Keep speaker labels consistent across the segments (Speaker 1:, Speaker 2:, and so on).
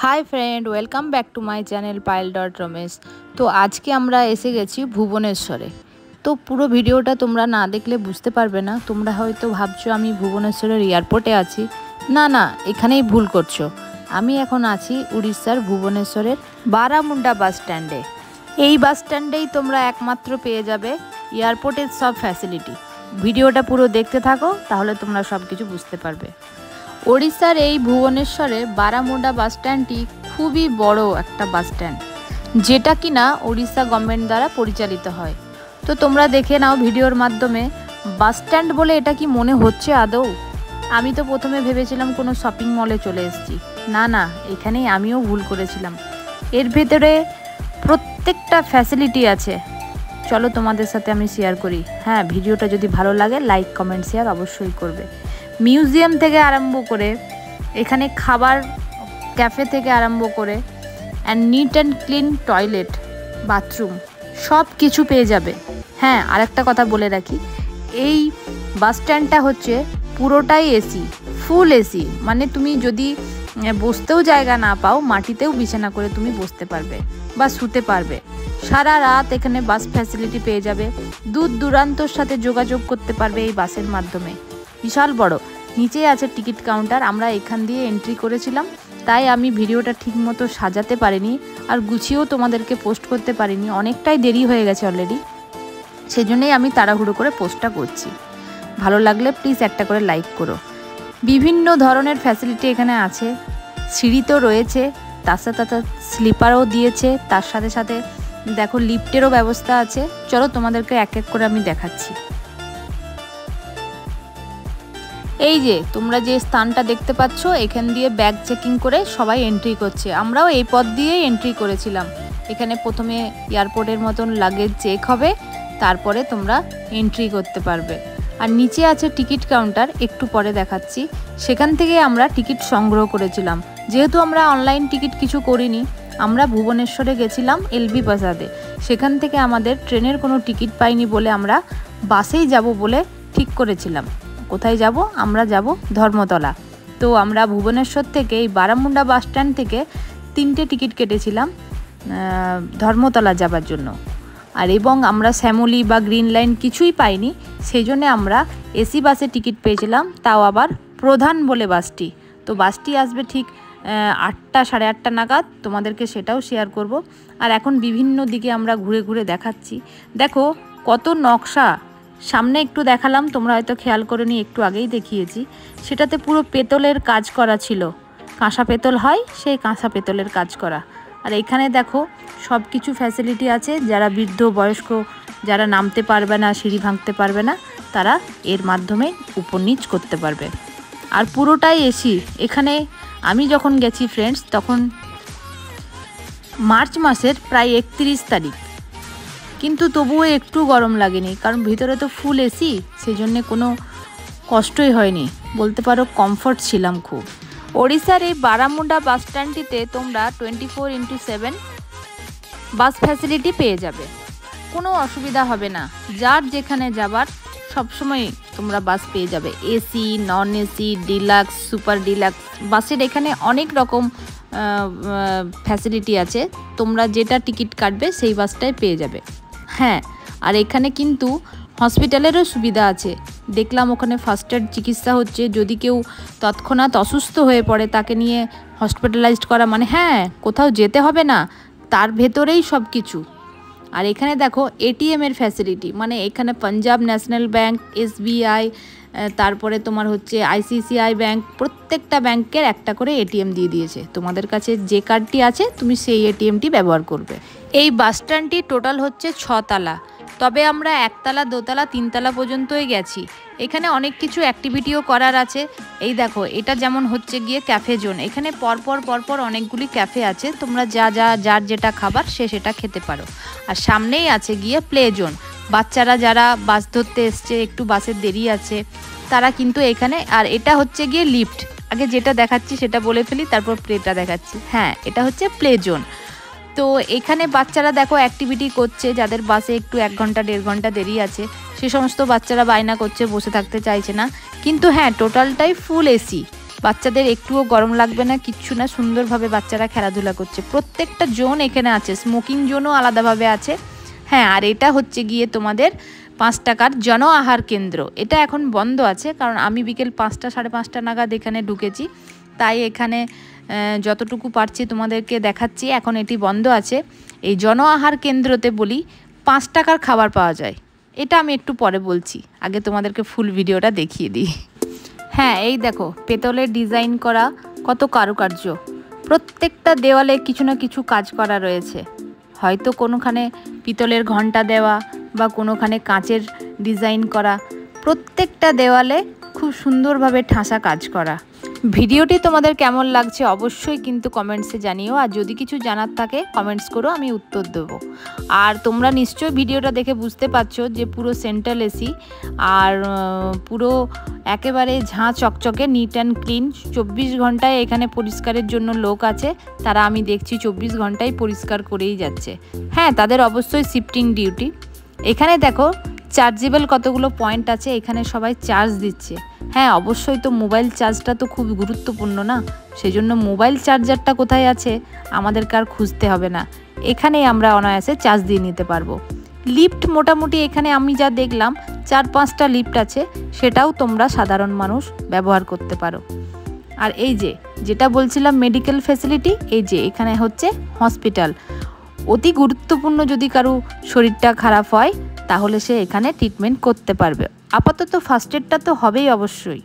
Speaker 1: Hi friend, welcome back to my channel Payel dot Ramesh. তো আজকে আমরা এসে গেছি ভুবনেশ্বরে। তো পুরো ভিডিওটা তোমরা না দেখলে বুঝতে পারবে না। তোমরা হয়তো ভাবছো আমি ভুবনেশ্বরের এয়ারপোর্টে আছি। না না, এখানেই ভুল করছো। আমি এখন আছি উড়িষ্যার ভুবনেশ্বরের বারামুন্ডা বাস স্ট্যান্ডে। এই বাস স্ট্যান্ডেই তোমরা একমাত্র পেয়ে যাবে এয়ারপোর্টের সব ফ্যাসিলিটি। ভিডিওটা পুরো দেখতে থাকো, তাহলে তোমরা সব কিছু বুঝতে পারবে। ওড়িশার এই ভুবনেশ্বরে বারামুন্ডা বাস স্ট্যান্ডটি খুবই বড় একটা বাস স্ট্যান্ড, যেটা কিনা ওড়িশা গভর্নমেন্ট দ্বারা পরিচালিত হয়। তো তোমরা দেখে নাও ভিডিওর মাধ্যমে বাস স্ট্যান্ড বলে এটা কি মনে হচ্ছে আদৌ? আমি তো প্রথমে ভেবেছিলাম কোনো শপিং মলে চলে এসেছি। না না, এখানেই আমিও ভুল করেছিলাম। এর ভেতরে প্রত্যেকটা ফ্যাসিলিটি আছে। চলো তোমাদের সাথে আমি শেয়ার করি। হ্যাঁ, ভিডিওটা যদি ভালো লাগে লাইক কমেন্ট শেয়ার অবশ্যই করবে। মিউজিয়াম থেকে আরম্ভ করে এখানে খাবার, ক্যাফে থেকে আরম্ভ করে neat and clean toilet, bathroom সব কিছু পেয়ে যাবে। হ্যাঁ, আরেকটা কথা বলে রাখি, এই বাস স্ট্যান্ডটা হচ্ছে পুরোটাই এসি, ফুল এসি। মানে তুমি যদি বসতেও জায়গা না পাও, মাটিতেও বিছানা করে তুমি বসতে পারবে বা শুতে পারবে। সারা রাত এখানে বাস ফ্যাসিলিটি পেয়ে যাবে। দূর দূরান্তর সাথে যোগাযোগ করতে পারবে এই বাসের মাধ্যমে। বিশাল বড়। নিচে আছে টিকিট কাউন্টার। আমরা এখান দিয়ে এন্ট্রি করেছিলাম, তাই আমি ভিডিওটা ঠিক মতো সাজাতে পারিনি আর গুছিয়েও তোমাদেরকে পোস্ট করতে পারিনি। অনেকটাই দেরি হয়ে গেছে অলরেডি, সেজন্যই আমি তাড়াহুড়ো করে পোস্টটা করছি। ভালো লাগলে প্লিজ একটা করে লাইক করো। বিভিন্ন ধরনের ফ্যাসিলিটি এখানে আছে। সিঁড়ি তো রয়েছে, তার সাথে স্লিপারও দিয়েছে। তার সাথে সাথে দেখো লিফটেরও ব্যবস্থা আছে। চলো তোমাদেরকে এক এক করে আমি দেখাচ্ছি। এই যে তোমরা যে স্থানটা দেখতে পাচ্ছ, এখান দিয়ে ব্যাগ চেকিং করে সবাই এন্ট্রি করছে। আমরাও এই পথ দিয়েই এন্ট্রি করেছিলাম। এখানে প্রথমে এয়ারপোর্টের মতন লাগেজ চেক হবে, তারপরে তোমরা এন্ট্রি করতে পারবে। আর নিচে আছে টিকিট কাউন্টার, একটু পরে দেখাচ্ছি। সেখান থেকে আমরা টিকিট সংগ্রহ করেছিলাম। যেহেতু আমরা অনলাইন টিকিট কিছু করিনি, আমরা ভুবনেশ্বরে গেছিলাম এলবি প্রাসাদে। সেখান থেকে আমাদের ট্রেনের কোনো টিকিট পাইনি বলে আমরা বাসেই যাব বলে ঠিক করেছিলাম। কোথায় যাব? আমরা যাব ধর্মতলা। তো আমরা ভুবনেশ্বর থেকে এই বারামুন্ডা বাস স্ট্যান্ড থেকে 3টে টিকিট কেটেছিলাম ধর্মতলা যাবার জন্য। আর এবং আমরা শ্যামলী বা গ্রিন লাইন কিছুই পাইনি, সেই জন্যে আমরা এসি বাসে টিকিট পেয়েছিলাম, তাও আবার প্রধান বলে বাসটি। তো বাসটি আসবে ঠিক 8টা সাড়ে 8টা নাগাদ, তোমাদেরকে সেটাও শেয়ার করব। আর এখন বিভিন্ন দিকে আমরা ঘুরে ঘুরে দেখাচ্ছি। দেখো কত নকশা। সামনে একটু দেখালাম, তোমরা হয়তো খেয়াল করেনি, একটু আগেই দেখিয়েছি। সেটাতে পুরো পেতলের কাজ করা ছিল। কাঁসা পেতল হয়, সেই কাঁসা পেতলের কাজ করা। আর এখানে দেখো সব কিছু ফ্যাসিলিটি আছে। যারা বৃদ্ধ বয়স্ক, যারা নামতে পারবে না, সিঁড়ি ভাঙতে পারবে না, তারা এর মাধ্যমে উপর নিচ করতে পারবে। আর পুরোটাই এসি। এখানে আমি যখন গেছি ফ্রেন্ডস, তখন মার্চ মাসের প্রায় 31 তারিখ, কিন্তু তবুও একটু গরম লাগেনি, কারণ ভিতরে তো ফুল এসি, সেই জন্যে কোনো কষ্টই হয়নি, বলতে পারো কমফর্ট ছিলাম খুব। ওড়িশার এই বারামুন্ডা বাস স্ট্যান্ডটিতে তোমরা 24x7 বাস ফ্যাসিলিটি পেয়ে যাবে। কোনো অসুবিধা হবে না। যার যেখানে যাবার সবসময় তোমরা বাস পেয়ে যাবে। AC, non AC, deluxe, super deluxe বাসের এখানে অনেক রকম ফ্যাসিলিটি আছে। তোমরা যেটা টিকিট কাটবে সেই বাসটাই পেয়ে যাবে। হ্যাঁ, আর এখানে কিন্তু হসপিটালেরও সুবিধা আছে। দেখলাম ওখানে ফার্স্ট এড চিকিৎসা হচ্ছে। যদি কেউ তৎক্ষণাৎ অসুস্থ হয়ে পড়ে, তাকে নিয়ে হসপিটালাইজড করা, মানে হ্যাঁ, কোথাও যেতে হবে না, তার ভেতরেই সব কিছু। আর এখানে দেখো এটিএমের ফ্যাসিলিটি, মানে এখানে পাঞ্জাব ন্যাশনাল ব্যাঙ্ক, এসবিআই, তারপরে তোমার হচ্ছে আইসিআইসিআই ব্যাঙ্ক, প্রত্যেকটা ব্যাংকের একটা করে এটিএম দিয়ে দিয়েছে। তোমাদের কাছে যে কার্ডটি আছে তুমি সেই এটিএমটি ব্যবহার করবে। এই বাস স্ট্যান্ডটি টোটাল হচ্ছে 6 তলা, তবে আমরা 1 তলা 2 তলা 3 তলা পর্যন্তই গেছি। এখানে অনেক কিছু অ্যাক্টিভিটিও করার আছে। এই দেখো, এটা যেমন হচ্ছে গিয়ে ক্যাফে জোন। এখানে পরপর অনেকগুলি ক্যাফে আছে। তোমরা যার যেটা খাবার সে সেটা খেতে পারো। আর সামনেই আছে গিয়ে প্লে জোন। বাচ্চারা যারা বাস ধরতে এসছে, একটু বাসের দেরি আছে, তারা কিন্তু এখানে। আর এটা হচ্ছে গিয়ে লিফট। আগে যেটা দেখাচ্ছি সেটা বলে ফেলি, তারপর প্লেটা দেখাচ্ছি। হ্যাঁ, এটা হচ্ছে প্লে জোন। তো এখানে বাচ্চারা দেখো অ্যাক্টিভিটি করছে। যাদের বাসে একটু 1 ঘন্টা 1.5 ঘন্টা দেরি আছে, সে সমস্ত বাচ্চারা বায়না করছে, বসে থাকতে চাইছে না। কিন্তু হ্যাঁ, টোটালটাই ফুল এসি। বাচ্চাদের একটুও গরম লাগবে না, কিচ্ছু না, সুন্দরভাবে বাচ্চারা খেলাধুলা করছে। প্রত্যেকটা জোন এখানে আছে, স্মোকিং জোনও আলাদাভাবে আছে। হ্যাঁ, আর এটা হচ্ছে গিয়ে তোমাদের 5 টাকার জন আহার কেন্দ্র। এটা এখন বন্ধ আছে, কারণ আমি বিকেল 5টা 5:30 নাগাদ এখানে ঢুকেছি, তাই এখানে যতটুকু পারছি তোমাদেরকে দেখাচ্ছি। এখন এটি বন্ধ আছে। এই জন আহার কেন্দ্রতে বলি 5 টাকার খাবার পাওয়া যায়। এটা আমি একটু পরে বলছি, আগে তোমাদেরকে ফুল ভিডিওটা দেখিয়ে দিই। হ্যাঁ, এই দেখো পেতলের ডিজাইন করা কত কারুকার্য, প্রত্যেকটা দেওয়ালে কিছু না কিছু কাজ করা রয়েছে। হয়তো কোনোখানে পিতলের ঘণ্টা দেওয়া বা কোনোখানে কাঁচের ডিজাইন করা, প্রত্যেকটা দেওয়ালে খুব সুন্দরভাবে ঠাসা কাজ করা। ভিডিওটি তোমাদের কেমন লাগছে অবশ্যই কিন্তু কমেন্টসে জানিও, আর যদি কিছু জানার থাকে কমেন্টস করো, আমি উত্তর দেবো। আর তোমরা নিশ্চয়ই ভিডিওটা দেখে বুঝতে পারছো যে পুরো সেন্ট্রাল এসি, আর পুরো একেবারে ঝাঁ চকচকে নিট অ্যান্ড ক্লিন। 24 ঘন্টায় এখানে পরিষ্কারের জন্য লোক আছে, তারা আমি দেখছি 24 ঘন্টায় পরিষ্কার করেই যাচ্ছে। হ্যাঁ, তাদের অবশ্যই শিফটিং ডিউটি। এখানে দেখো চার্জেবল কতগুলো পয়েন্ট আছে, এখানে সবাই চার্জ দিচ্ছে। হ্যাঁ, অবশ্যই তো মোবাইল চার্জটা তো খুব গুরুত্বপূর্ণ না, সেজন্য মোবাইল চার্জারটা কোথায় আছে আমাদেরকে আর খুঁজতে হবে না, এখানেই আমরা অনায়াসে চার্জ দিয়ে নিতে পারবো। লিফট মোটামুটি এখানে আমি যা দেখলাম 4-5টা লিফট আছে, সেটাও তোমরা সাধারণ মানুষ ব্যবহার করতে পারো। আর এই যেটা বলছিলাম মেডিকেল ফ্যাসিলিটি, এই যে এখানে হচ্ছে হসপিটাল। অতি গুরুত্বপূর্ণ, যদি কারো শরীরটা খারাপ হয় তাহলে সে এখানে ট্রিটমেন্ট করতে পারবে। আপাতত ফার্স্ট এডটা তো হবেই অবশ্যই।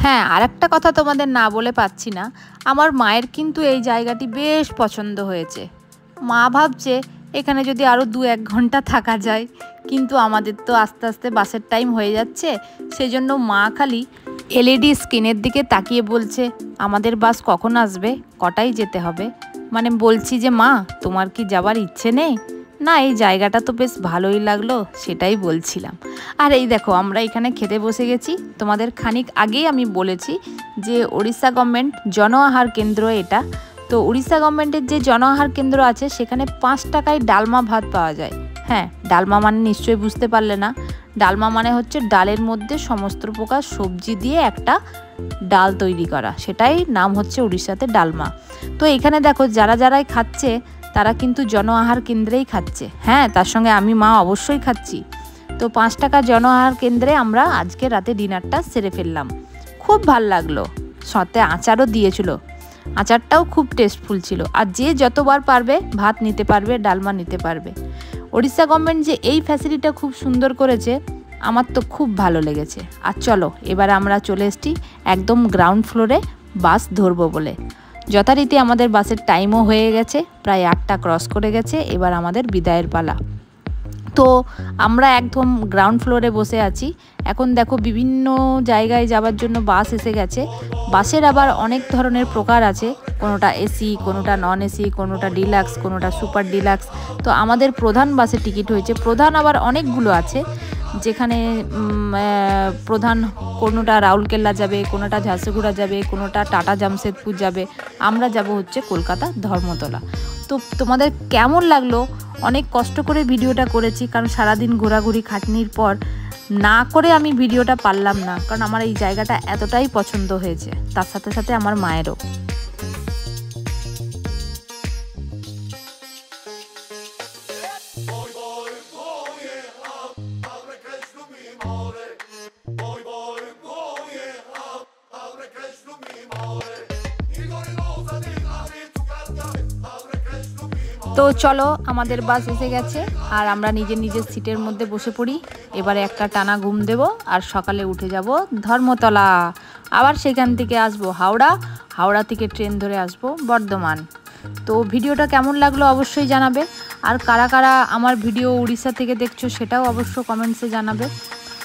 Speaker 1: হ্যাঁ, আর একটা কথা তোমাদের না বলে পাচ্ছি না, আমার মায়ের কিন্তু এই জায়গাটি বেশ পছন্দ হয়েছে। মা ভাবছে এখানে যদি আরও 2-1 ঘন্টা থাকা যায়, কিন্তু আমাদের তো আস্তে আস্তে বাসের টাইম হয়ে যাচ্ছে, সেজন্য মা খালি এলইডি স্ক্রিনের দিকে তাকিয়ে বলছে আমাদের বাস কখন আসবে, কটায় যেতে হবে। মানে বলছি যে মা তোমার কি যাবার ইচ্ছে নেই? না, এই জায়গাটা তো বেশ ভালোই লাগলো, সেটাই বলছিলাম। আর এই দেখো আমরা এখানে খেতে বসে গেছি। তোমাদের খানিক আগেই আমি বলেছি যে উড়িষ্যা গভর্নমেন্ট জন আহার কেন্দ্র এটা। তো উড়িষ্যা গভর্নমেন্টের যে জন আহার কেন্দ্র আছে সেখানে 5 টাকায় ডালমা ভাত পাওয়া যায়। হ্যাঁ, ডালমা মানে নিশ্চয়ই বুঝতে পারলে না, ডালমা মানে হচ্ছে ডালের মধ্যে সমস্ত প্রকার সবজি দিয়ে একটা ডাল তৈরি করা, সেটাই নাম হচ্ছে উড়িষ্যাতে ডালমা। তো এখানে দেখো যারাই খাচ্ছে তারা কিন্তু জন আহার কেন্দ্রেই খাচ্ছে। হ্যাঁ, তার সঙ্গে আমি মা অবশ্যই খাচ্ছি। তো 5 টাকা জন আহার কেন্দ্রে আমরা আজকে রাতে ডিনারটা সেরে ফেললাম। খুব ভাল লাগলো, সাথে আচারও দিয়েছিল, আচারটাও খুব টেস্টফুল ছিল। আর যে যতবার পারবে ভাত নিতে পারবে, ডালমা নিতে পারবে। উড়িষ্যা গভর্নমেন্ট যে এই ফ্যাসিলিটিটা খুব সুন্দর করেছে, আমার তো খুব ভালো লেগেছে। আর চলো এবার আমরা চলে এসেছি একদম গ্রাউন্ড ফ্লোরে বাস ধরবো বলে। যথারীতি আমাদের বাসের টাইমও হয়ে গেছে, প্রায় 8টা ক্রস করে গেছে, এবার আমাদের বিদায়ের পালা। তো আমরা একদম গ্রাউন্ড ফ্লোরে বসে আছি। এখন দেখো বিভিন্ন জায়গায় যাওয়ার জন্য বাস এসে গেছে। বাসের আবার অনেক ধরনের প্রকার আছে, কোনোটা এসি, কোনোটা নন এসি, কোনোটা ডিলাক্স, কোনোটা সুপার ডিলাক্স। তো আমাদের প্রধান বাসের টিকিট হয়েছে। প্রধান আবার অনেকগুলো আছে, যেখানে প্রধান কোনোটা রাউরকেলা যাবে, কোনোটা ঝারসুগুড়া যাবে, কোনোটা টাটা জামশেদপুর যাবে। আমরা যাব হচ্ছে কলকাতা ধর্মতলা। তো তোমাদের কেমন লাগলো? অনেক কষ্ট করে ভিডিওটা করেছি, কারণ সারাদিন ঘোরাঘুরি খাটনির পর না করে আমি ভিডিওটা পারলাম না, কারণ আমার এই জায়গাটা এতটাই পছন্দ হয়েছে, তার সাথে সাথে আমার মায়েরও। তো চলো আমাদের বাস এসে গেছে, আর আমরা নিজের সিটের মধ্যে বসে পড়ি। এবারে একটা টানা ঘুম দেব, আর সকালে উঠে যাব ধর্মতলা। আবার সেখান থেকে আসবো হাওড়া থেকে ট্রেন ধরে আসবো বর্ধমান। তো ভিডিওটা কেমন লাগলো অবশ্যই জানাবে, আর কারা কারা আমার ভিডিও উড়িষ্যা থেকে দেখছো সেটাও অবশ্য কমেন্টসে জানাবে।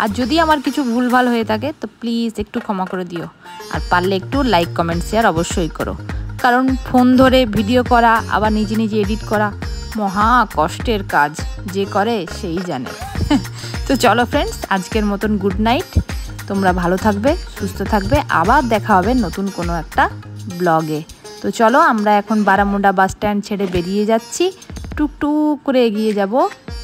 Speaker 1: আর যদি আমার কিছু ভুলভাল হয়ে থাকে তো প্লিজ একটু ক্ষমা করে দিও, আর পারলে একটু লাইক কমেন্ট শেয়ার অবশ্যই করো, কারণ ফোন ধরে ভিডিও করা আবার নিজে এডিট করা মহা কষ্টের কাজ, যে করে সেই জানে। তো চলো ফ্রেন্ডস, আজকের মতন গুড নাইট। তোমরা ভালো থাকবে, সুস্থ থাকবে, আবার দেখা হবে নতুন কোনো একটা ব্লগে। তো চলো আমরা এখন বারামুন্ডা বাস স্ট্যান্ড ছেড়ে বেরিয়ে যাচ্ছি। টুকটুক করে এগিয়ে যাব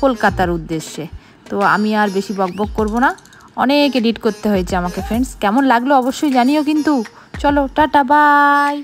Speaker 1: কলকাতার উদ্দেশ্যে। তো আমি আর বেশি বকবক করব না, অনেক এডিট করতে হয়েছে আমাকে ফ্রেন্ডস। কেমন লাগলো অবশ্যই জানিও কিন্তু। চলো টাটা বাই।